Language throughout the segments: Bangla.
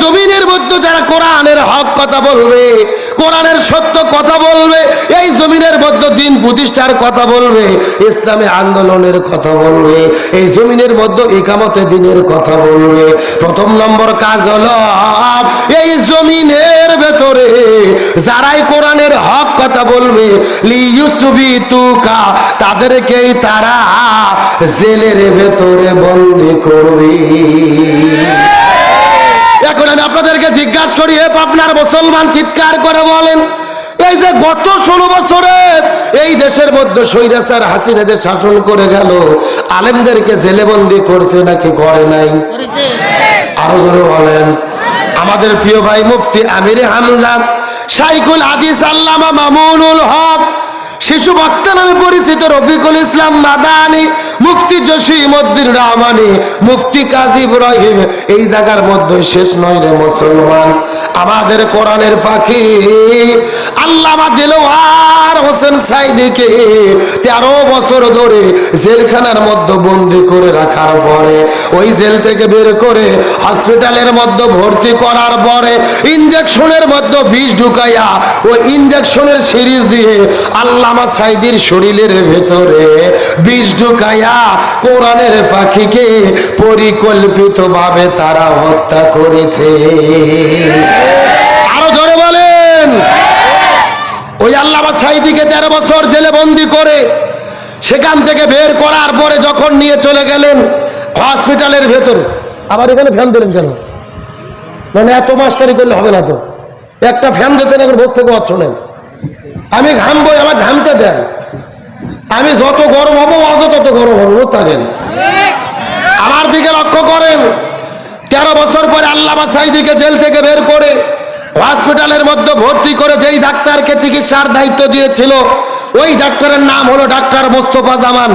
জমিনের মধ্যে যারা কোরআনের হক কথা বলবে, কোরআনের সত্য কথা বলবে, এই জমিনের মধ্যে দিন প্রতিষ্ঠার কথা বলবে, ইসলামী আন্দোলনের কথা বলবে, এই জমিনের মধ্যে ইকামতে দ্বীনের কথা বলবে, প্রথম নম্বর কাজ হলো এই জমিনের ভেতরে যারাই কোরআনের হক কথা বলবে লিইউসবিতুকা, তাদেরকেই তারা জেলের ভেতরে বন্দী করবে। এখন আমি আপনাদেরকে জিজ্ঞাসা করি, হে পাবনার মুসলমান, চিৎকার করে বলেন, এই যে গত 16 বছরে এই দেশের মধ্যে স্বৈরাচার হাসিনা যে শাসন করে গেল, আলেমদেরকে জেলে বন্দী করছে নাকি করে নাই? আরো জোরে বলেন। আমাদের প্রিয় ভাই মুফতি আমিরে হামজা, শাইখুল হাদিস আল্লামা মামুনুল হক, শিশু বক্তা নামে পরিচিত রফিকুল ইসলাম মাদানী, মুফতি জসিমউদ্দিন রহমানী, মুফতি কাজী ইব্রাহিম, এই জায়গার মধ্যে শেষ নয় রে মুসলমান। আমাদের কোরআনের পাখি আল্লামা দেলোয়ার হোসেন সাইদিকে 13 বছর ধরে জেলখানার মধ্যে বন্দী করে রাখার পরে, ওই জেল থেকে বের করে হসপিটালের মধ্যে ভর্তি করার পরে ইনজেকশনের মধ্যে বিষ ঢুকাইয়া ওই ইনজেকশনের সিরিজ দিয়ে আল্লামা সাইদির শরীরের ভেতরে বিষ ঢুকাইয়া কোরআনের পাখিকে পরিকল্পিতভাবে তারা হত্যা করেছে। আরো জোরে বলেন। ওই আল্লামা সাইদিকে 13 বছর জেলে বন্দী করে সেখান থেকে বের করার পরে যখন নিয়ে চলে গেলেন হসপিটালের ভেতর, আবার এখানে ফ্যান দিলেন কেন? মানে এত মাস্টারি করলে হবে না তো, একটা ফ্যান দিয়েছেন, এখন বসে থেকে শোনেন। আমি ঘামবো, আমার ঘামতে দেন, আমি যত গরম হবো অত তত গরম হবো, বুঝতে থাকেন। আমার দিকে লক্ষ্য করেন। 13 বছর পরে আল্লামা সাইদিকে জেল থেকে বের করে হসপিটালের মধ্যে ভর্তি করে যেই ডাক্তারকে চিকিৎসার দায়িত্ব দিয়েছিল, ওই ডাক্তারের নাম হলো ডাক্তার মোস্তফা জামান।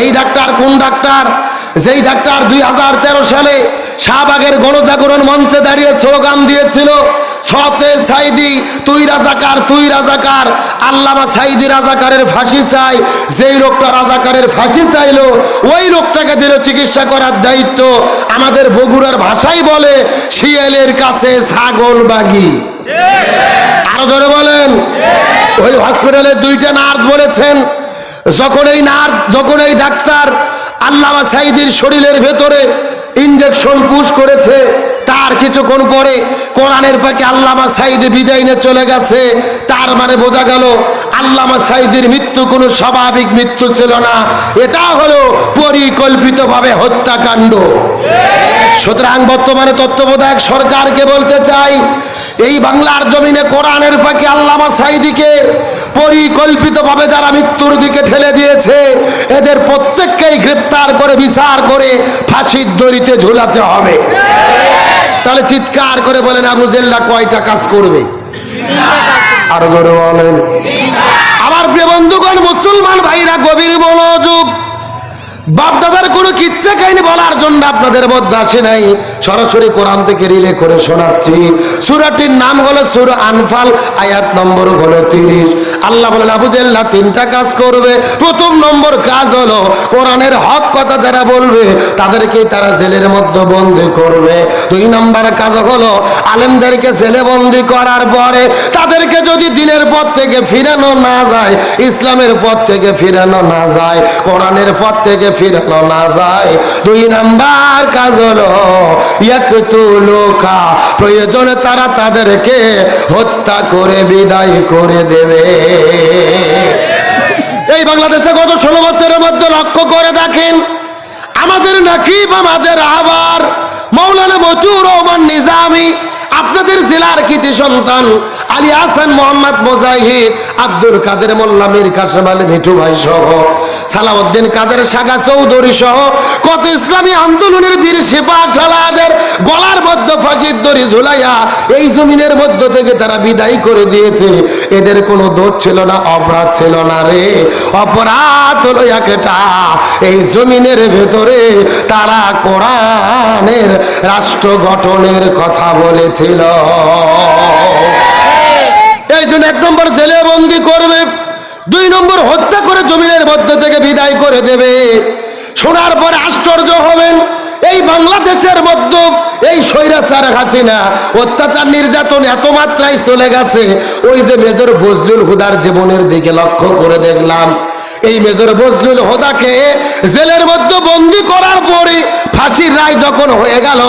এই ডাক্তার কোন ডাক্তার? যেই ডাক্তার 2013 সালে শাহবাগের গণজাগরণ মঞ্চে দাঁড়িয়ে স্লোগান দিয়েছিল, সতে সাইদি তুই রাজাকার, তুই রাজাকার, আল্লামা সাইদি রাজাকারের ফাঁসি চাই। যেই লোকটা রাজাকারের ফাঁসি চাইলো, ওই লোকটাকে দিল চিকিৎসা করার দায়িত্ব। আমাদের বগুড়ার ভাষায় বলে শিয়ালের কাছে ছাগল বাগি। আরো ধরে বলেন। ওই হসপিটালের 2টা নার্স বলেছেন, যখন এই ডাক্তার আল্লামা সাইদির শরীরের ভেতরে ইনজেকশন পুশ করেছে, তার কিছুক্ষণ পরে কোরআনের পাকে আল্লামা সাইদি বিদায় নিয়ে চলে গেছে। তার মানে বোঝা গেল আল্লামা সাইদির মৃত্যু কোনো স্বাভাবিক মৃত্যু ছিল না, এটা হলো পরিকল্পিতভাবে হত্যাকাণ্ড। সুতরাং বর্তমানে তত্ত্বাবধায়ক সরকারকে বলতে চাই, এই বাংলার জমিনে কোরআনের পাকে আল্লামা সাইদিকে পরিকল্পিতভাবে যারা মৃত্যুর দিকে ঠেলে দিয়েছে, এদের প্রত্যেককেই গ্রেফতার করে বিচার করে ফাঁসির দড়িতে ঝুলাতে হবে। তাহলে চিৎকার করে বলেন, আবু জেল্লা কয়টা কাজ করবে? আরো জোরে বলেন। আমার প্রিয় বন্ধুগণ, মুসলমান ভাইরা, গভীর মনোযোগ। বাপদাদার কোনো কিচ্ছা কাহিনী বলার জন্য আপনাদের মধ্যে আসে নাই, সরাসরি কোরআন থেকে রিলে করে শোনাচ্ছি। সূরাটির নাম হলো সূরা আনফাল, আয়াত নম্বর হলো 30। আল্লাহ বলেন, আবু জেল্লা 3টা কাজ করবে। প্রথম নম্বর কাজ হলো কোরআনের হক কথা যারা বলবে তাদেরকে তারা জেলের মধ্যে বন্দী করবে। 2 নম্বর কাজ হলো আলেমদেরকে জেলে বন্দী করার পরে তাদেরকে যদি দ্বীনের পথ থেকে ফিরানো না যায়, ইসলামের পথ থেকে ফিরানো না যায়, কোরআনের পথ থেকে ফিরানো না যায়, 2 নাম্বার কাজ হলো ইয়াকতুলুকা, প্রয়োজনে তারা তাদেরকে হত্যা করে বিদায় করে দেবে। এই বাংলাদেশে গত 16 বছরের মধ্যে লক্ষ্য করে দেখেন, আমাদের নাকিব, আমাদের আবার মাওলানা মতিউর রহমান নিজামী, আপনাদের জেলার কৃতি সন্তান আলী হাসান মোহাম্মদ মুজাহিদ, আব্দুল কাদের মোল্লা, মীর কাসেম আলী মিঠু ভাই সহ, সালাউদ্দিন কাদের সাগা চৌধুরী সহ কত ইসলামী আন্দোলনের বীর সিপাহ সালাদের গলার মধ্যে ফাঁসির দড়ি ঝুলাইয়া এই জমিনের মধ্য থেকে তারা বিদায় করে দিয়েছে। এদের কোনো দোষ ছিল না, অপরাধ ছিল না রে। অপরাধ হলো একটা, এই জমিনের ভেতরে তারা কোরআনের রাষ্ট্র গঠনের কথা বলেছিল। এই জন্য 1 নম্বর জেলে বন্দী করবে, 2 নম্বর হত্যা করে জমিনের মধ্য থেকে বিদায় করে দেবে। শোনার পরে আশ্চর্য হবেন, এই বাংলাদেশের মধ্যে এই স্বৈরাচার হাসিনা অত্যাচার নির্যাতন এত মাত্রায় চলে গেছে, ওই যে মেজর বজলুল হুদার জীবনের দিকে লক্ষ্য করে দেখলাম, এই মেজর বজলুল হুদাকে জেলের মধ্যে বন্দী করার পরে ফাঁসির রায় যখন হয়ে গেল,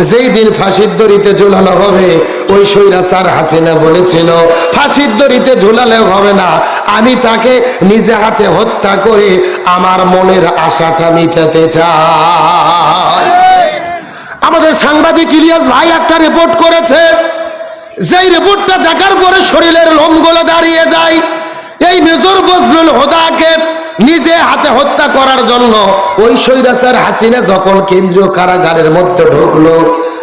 যেই দিন ফাঁসির দড়িতে ঝুলানো হবে, ওই স্বৈরাচার হাসিনা বলেছিল ফাঁসির দড়িতে ঝুলালে হবে না, আমি তাকে নিজে হাতে হত্যা করে আমার মনের আশাটা মিটাতে চাই। আমাদের সাংবাদিক ইলিয়াস ভাই একটা রিপোর্ট করেছে, যেই রিপোর্টটা দেখার পরে শরীরের লোমগুলো দাঁড়িয়ে যায়। এই মেজর বজলুল হুদাকে নিজে হাতে হত্যা করার জন্য ওই স্বৈরাচার হাসিনা যখন কেন্দ্রীয় কারাগারের মধ্যে ঢুকলো,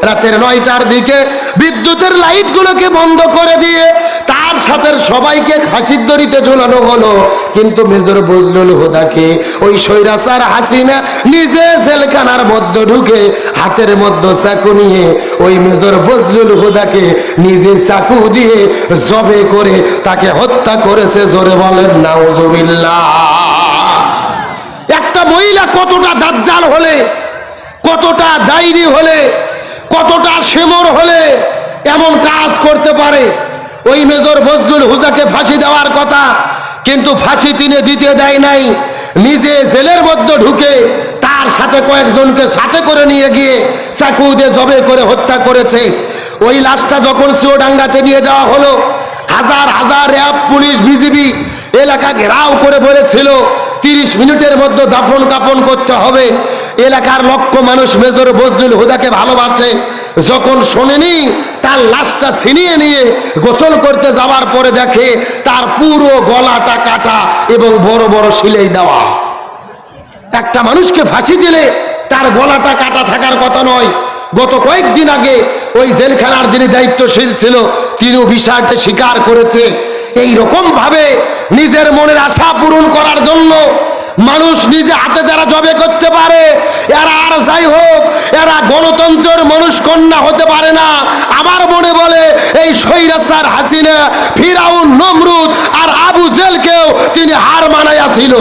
রাতের 9টার দিকে বিদ্যুতের লাইটগুলোকে বন্ধ করে দিয়ে তার সাথে সবাইকে ফাঁসির দড়িতে ঝুলানো হলো, কিন্তু মেজর বজলুল হুদাকে ওই স্বৈরাচার হাসিনা নিজে জেলখানার মধ্যে ঢুকে হাতের মধ্যে চাকু নিয়ে ওই মেজর বজলুল হুদাকে নিজে চাকু দিয়ে জবে করে তাকে হত্যা করেছে। জোরে বলেন নাউজুবিল্লাহ। একটা মহিলা কতটা দাজ্জাল হলে, কতটা ডাইনি হলে, কতটা সেমর হলে এমন কাজ করতে পারে? ওই মেজর বজলুল হুদাকে ফাঁসি দেওয়ার কথা, কিন্তু ফাঁসি তিনি দিতে দেয় নাই, নিজে জেলের মধ্যে ঢুকে তার সাথে কয়েকজনকে সাথে করে নিয়ে গিয়ে চাকু দিয়ে জবে করে হত্যা করেছে। ওই লাশটা যখন চুয়াডাঙ্গাতে নিয়ে যাওয়া হলো, হাজার হাজার র্যাব, পুলিশ, বিজিবি এলাকা ঘেরাও করে বলেছিল 30 মিনিটের মধ্যে দাফন কাফন করতে হবে। এলাকার লক্ষ মানুষ মেজর বজলুল হুদাকে ভালোবাসে, যখন শোনেনি তার লাশটা ছিনিয়ে নিয়ে গোসল করতে যাওয়ার পরে দেখে তার পুরো গলাটা কাটা এবং বড় বড় সিলাই দেওয়া। একটা মানুষকে ফাঁসি দিলে তার গলাটা কাটা থাকার কথা নয়। গত কয়েকদিন আগে ওই জেলখানার যিনি দায়িত্বশীল ছিল তিনিও বিষয়টা স্বীকার করেছে। এই রকম ভাবে নিজের মনের আশা পূরণ করার জন্য মানুষ নিজে হাতে যারা জবে করতে পারে, এরা আর যাই হোক, এরা গণতন্ত্রের মানুষ কন্যা হতে পারে না। আমার মনে বলে এই স্বৈরাচার হাসিনা ফিরাউন, নমরুদ আর আবু জেলকেও তিনি হার মানাইয়াছিল।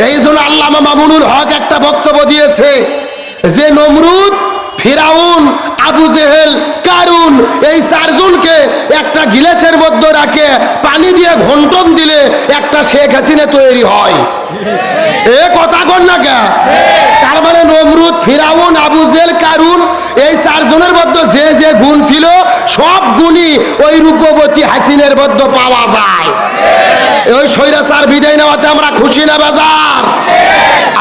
এই জন্য আল্লামা মামুনুল হক একটা বক্তব্য দিয়েছে যে নমরুদ, ফিরাউন, আবু জেহেল, কারুন এই 4 জনকে একটা গিলাসের মধ্যে রাখে পানি দিয়ে ঘন্টন দিলে একটা শেখ হাসিনা তৈরি হয়। এ কথা কন না কে? তার মানে নমরুদ, ফিরাউন, আবু জেহেল, কারুন এই 4 জনের মধ্যে যে যে গুণ ছিল সব গুণই ওই রূপবতী হাসিনের মধ্যে পাওয়া যায়। ওই স্বৈরাচার বিদায় নেওয়াতে আমরা খুশি না বেজার?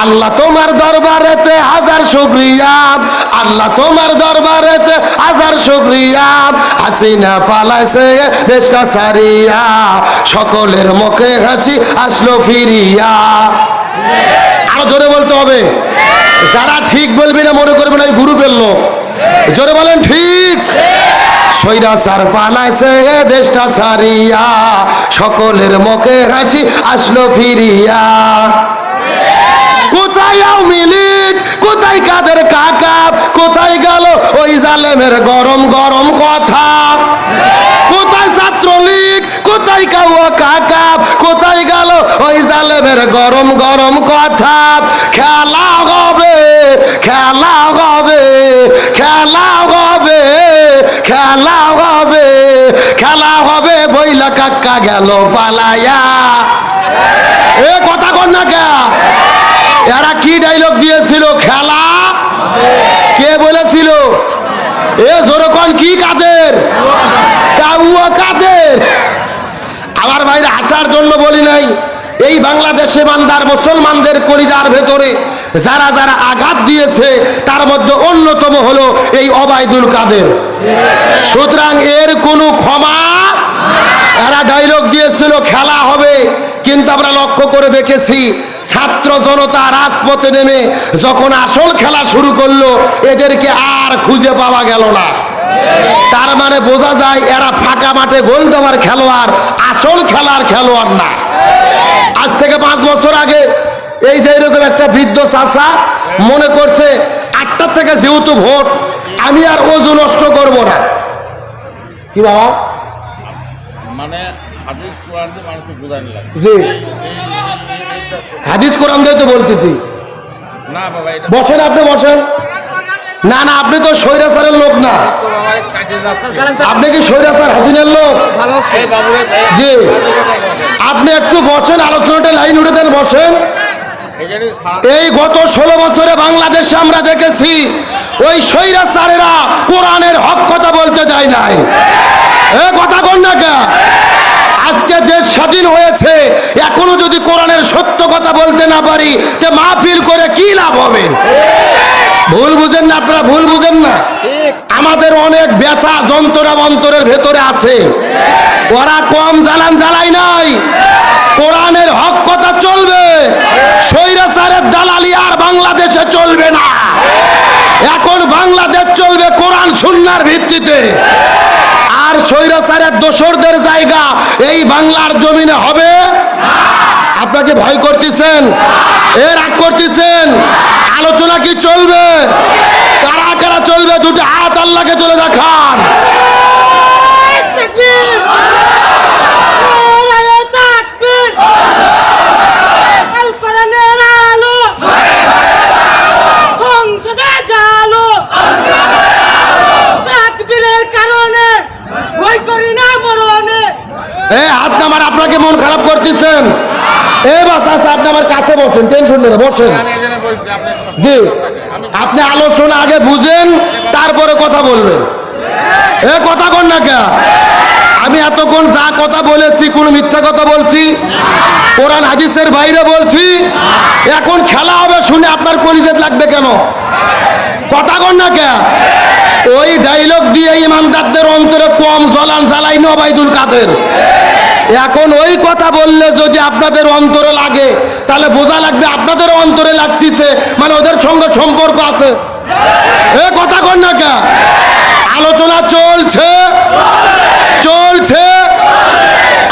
আল্লাহ তোমার দরবারেতে হাজার শুকরিয়া, আল্লাহ তোমার দরবারেতে হাজার শুকরিয়া, হাসিনা পালাইছে দেশটা সারিয়া, সকলের মুখে হাসি আসলো ফিরিয়া। আরো জোরে বলতে হবে। যারা ঠিক বলবি না মনে করবে না এই গ্রুপের লোক। জোরে বলেন ঠিক। স্বৈরাচার পালাইছে দেশটা সারিয়া, সকলের মুখে হাসি আসলো ফিরিয়া। কোথায় আওয়ামী লীগ, কোথায় কাদের কাকা, কোথায় গেল ওই জালেমের গরম গরম কথা? কোথায় ছাত্রলীগ, কোথায় কাউয়া কাকা, কোথায় গেল ওই জালেমের গরম গরম কথা? খেলা হবে, খেলা হবে, খেলা হবে, খেলা হবে, খেলা হবে, বইলা কাকা গেল পালায়া। এ কথা কন না কে? এরা কি ডায়লগ দিয়েছিল? খেলা। কে বলেছিল? এ জোরকন কি কাদের? কাউয়া কাদের? আমার ভাইরা হাসার জন্য বলি নাই, এই বাংলাদেশে বান্দার মুসলমানদের কলিজার ভেতরে যারা যারা আঘাত দিয়েছে তার মধ্যে অন্যতম হলো এই ওবায়দুল কাদের। সুতরাং এর কোনো ক্ষমা। এরা ডায়লগ দিয়েছিল খেলা হবে, কিন্তু আমরা লক্ষ্য করে দেখেছি ছাত্র জনতা রাজপথে নেমে যখন আসল খেলা শুরু করলো এদেরকে আর খুঁজে পাওয়া গেল না। তার মানে বোঝা যায় এরা ফাঁকা মাঠে গোল দেওয়ার খেলোয়াড়, আসল খেলার খেলোয়াড় না। আজ থেকে 5 বছর আগে এই যে এরকম একটা বৃদ্ধ চাচা মনে করছে 8টা থেকে যেহেতু ভোট আমি আর ওজু নষ্ট করব না। কি বাবা? মানে হাদিস কোরআন দিয়ে মানুষকে বোঝানো লাগে। জি, হাদিস কোরআন দিয়ে তো বলতেছি। না বাবা, এটা বসেন, আপনি বসেন। না না, আপনি তো স্বৈরাচারের লোক না। তো বাবা এই কাজের রাস্তা। আপনি কি স্বৈরাচার হাসিনার লোক? এই বাবু, জি, আপনি একটু বসেন, আলোচনাটা লাইন উঠে দেন, বসেন। এই জন্য সারা- এই গত 16 বছরে বাংলাদেশে আমরা দেখেছি ওই স্বৈরাচারেরা কোরআনের হক কথা বলতে দেয় নাই। এ কথা কোন না কে? আজকে দেশ স্বাধীন হয়েছে, এখনো যদি কোরআনের সত্য কথা বলতে না পারি তে মাহফিল করে কি লাভ হবে? ভুল বুঝেন না আপনারা, ভুল বুঝেন না। আমাদের অনেক ব্যথা যন্ত্রণা অন্তরের ভেতরে আছে, ওরা কম জ্বালান জ্বালাই নাই। কোরআনের হক কথা চলবে, স্বৈরাচারের দালালি আর বাংলাদেশে চলবে না। এখন বাংলাদেশ চলবে কোরআন সুন্নাহর ভিত্তিতে। আর স্বৈরাচারের দোসরদের জায়গা এই বাংলার জমিনে হবে। আপনাকে ভয় করতেছেন, রাগ করতেছেন? আলোচনা কি চলবে? কারা কারা চলবে? দুটো হাত আল্লাহকে তুলে দেখান। হাত নামার, আপনাকে মন খারাপ করতেছেন? বাস আছে, আপনি আমার কাছে বসেন, টেনশন নেবেন, বসেন। আমি এই জন্য বলছি, আপনি জি, আপনি আলোচনা আগে বুঝেন, তারপরে কথা বলবেন। কথা কন না কে? আমি এতক্ষণ যা কথা বলেছি কোন মিথ্যা কথা বলছি? কোরআন হাদিসের বাইরে বলছি? এখন খেলা হবে শুনে আপনার কলিজাত লাগবে কেন? কথা কন না কে? ওই ডায়লগ দিয়ে ইমানদারদের অন্তরে কম জ্বলান জ্বালাই ওবায়দুল কাদের। এখন ওই কথা বললে যদি আপনাদের অন্তরে লাগে তাহলে বোঝা লাগবে আপনাদের অন্তরে লাগতেছে, মানে ওদের সঙ্গে সম্পর্ক আছে। কথা কন না কে? আলোচনা চলছে চলছে।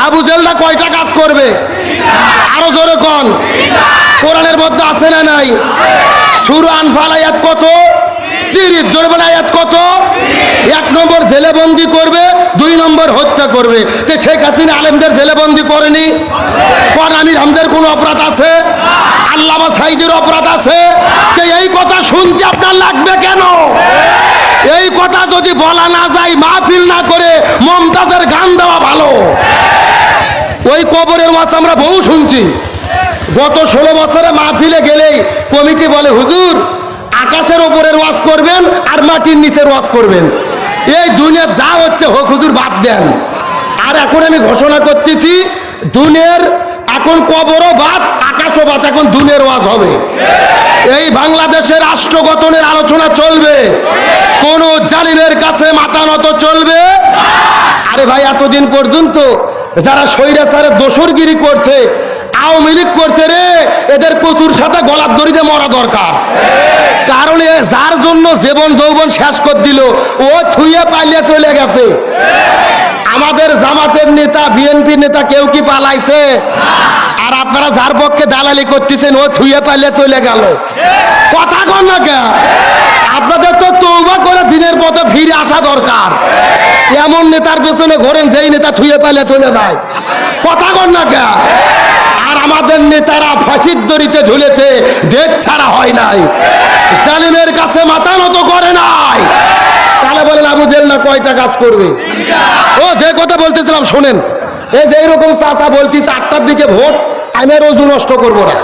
আবু জেলটা কয়টা কাজ করবে? আরো জোরে কন। কোরআনের মধ্যে আছে না নাই? সূরা আনফাল আয়াত কত? 30। জোরে বলে আয়াত কত? 1 নম্বর জেলে বন্দি করবে, 2 নম্বর হত্যা করবে। তো শেখ হাসিনা আলেমদের জেলে বন্দি করেনি? কোন আমির হামজার কোন অপরাধ আছে? আল্লামা সাঈদীর অপরাধ আছে? তো এই কথা শুনতে আপনার লাগবে কেন? এই কথা যদি বলা না যায়, মাহফিল না করে মমতাজের গান দেওয়া ভালো। ওই কবরের ওয়াজ আমরা বহু শুনছি। গত 16 বছরে মাহফিলে গেলেই কমিটি বলে, হুজুর আকাশের ওপরের ওয়াজ করবেন আর মাটির নিচের ওয়াজ করবেন। এই দুনিয়া যা হচ্ছে হোক, হুজুর বাদ দেন। আর এখন আমি ঘোষণা করতেছি, দুনিয়ার এখন কবরও বাদ, আকাশও বাদ, এখন দুনিয়ার ওয়াজ হবে। এই বাংলাদেশের রাষ্ট্র গঠনের আলোচনা চলবে, কোন জালিমের কাছে মাথা নত চলবে। আরে ভাই, এতদিন পর্যন্ত যারা স্বৈরাচারের দোসরগিরি করছে, আওয়ামী লীগ করছে রে, এদের কচুর সাথে গলার দড়িতে মরা দরকার। কারণ যার জন্য জীবন যৌবন শেষ করে দিল, ও থুইয়ে পালিয়ে চলে গেছে। আমাদের জামাতের নেতা, বিএনপি নেতা কেউ কি পালাইছে? আর আপনারা যার পক্ষে দালালি করতেছেন, ও থুইয়ে পালিয়ে চলে গেল। কথা কন না কে? আপনাদের তো তওবা করে দিনের পথে ফিরে আসা দরকার। এমন নেতার পেছনে ঘোরেন যেই নেতা থুইয়ে পালিয়ে চলে যায়। কথা কন না কে? আর আমাদের নেতারা ফাঁসির দড়িতে ঝুলেছে, দেশ ছাড়া হয় নাই, জালিমের কাছে মাথা নত করে নাই। তাহলে বলেন আবু জেল্লা কয়টা কাজ করবে? ও যে কথা বলতেছিলাম শোনেন, এই যে এইরকম চাচা বলতেছে 8টার দিকে ভোট, আমি আর অজু নষ্ট করবো না।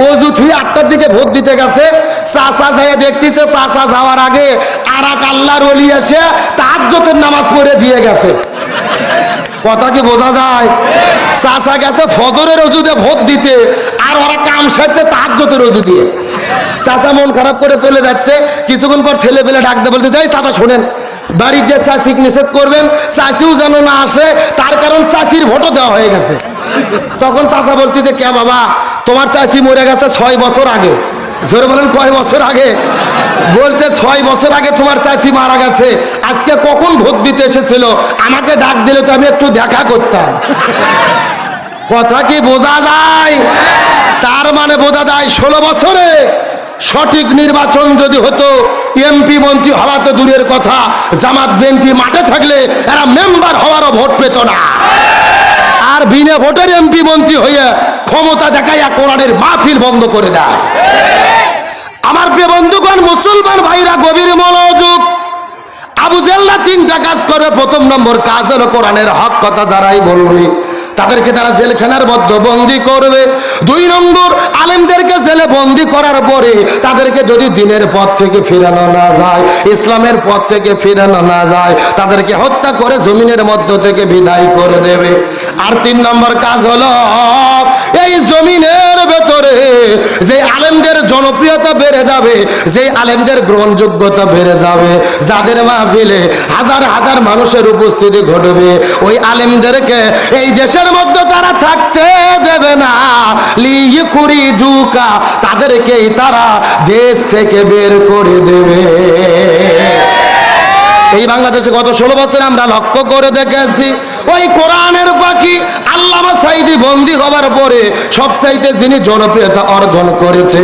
অজু থুই 8টার দিকে ভোট দিতে গেছে, চাচা যাইয়া দেখতেছে, চাচা যাওয়ার আগে আর এক আল্লাহর ওলি এসে তাহাজ্জুদের নামাজ পড়ে দিয়ে গেছে। কথা কি বোঝা যায়? চাচা গেছে ফজরের অজুতে ভোট দিতে, আর ওরা কাম সারতে তাহাজ্জুদের অজু দিয়ে। চাচা মন খারাপ করে চলে যাচ্ছে। কিছুক্ষণ পর ছেলে পেলে ডাকতে বলতে, যাই চাচা শোনেন, বাড়ির যে চাষিক নিষেধ করবেন, চাষিও যেন না আসে, তার কারণ চাষির ভোটও দেওয়া হয়ে গেছে। তখন চাচা বলতেছে, কে বাবা, তোমার চাষি মরে গেছে 6 বছর আগে। জোরে বলেন, কয় বছর আগে? বলছে 6 বছর আগে তোমার চাচি মারা গেছে। আজকে কখন ভোট দিতে এসেছিল, আমাকে ডাক দিলে তো আমি একটু দেখা করতাম। কথা কি বোঝা যায়? তার মানে বোঝা যায় 16 বছরে সঠিক নির্বাচন যদি হতো, এমপি মন্ত্রী হওয়া তো দূরের কথা, জামাত বিএনপি মাঠে থাকলে এরা মেম্বার হওয়ারও ভোট পেত না। আর বিনা ভোটের এমপি মন্ত্রী হয়ে ক্ষমতা দেখাইয়া কোরআনের মাহফিল বন্ধ করে দেয়। আমার প্রিয় বন্ধুগণ, মুসলমান ভাইরা গভীর মনোযোগ। আবু জেল্লা তিনটা কাজ করবে। প্রথম নম্বর কাজ হলো কোরআনের হক কথা যারাই বলবে তাদেরকে তারা জেলখানার মধ্যে বন্দি করবে। 2 নম্বর, আলেমদেরকে জেলে বন্দি করার পরে তাদেরকে যদি দিনের পথ থেকে ফিরানো না যায়, ইসলামের পথ থেকে ফিরানো না যায়, তাদেরকে হত্যা করে জমিনের মধ্য থেকে বিদায় করে দেবে। আর 3 নম্বর কাজ হলো এই জমিনের ভেতরে যে আলেমদের জনপ্রিয়তা বেড়ে যাবে, যে আলেমদের গ্রহণযোগ্যতা বেড়ে যাবে, যাদের মাহফিলে হাজার হাজার মানুষের উপস্থিতি ঘটবে, ওই আলেমদেরকে এই দেশের মধ্যে তারা থাকতে দেবে না। লিইকুরি জুকা, তাদেরকেই তারা দেশ থেকে বের করে দেবে। এই বাংলাদেশে গত 16 বছরে আমরা লক্ষ্য করে দেখেছি, ওই কোরআনের পাখি আল্লামা সাঈদী বন্দী হবার পরে সবচাইতে যিনি জনপ্রিয়তা অর্জন করেছে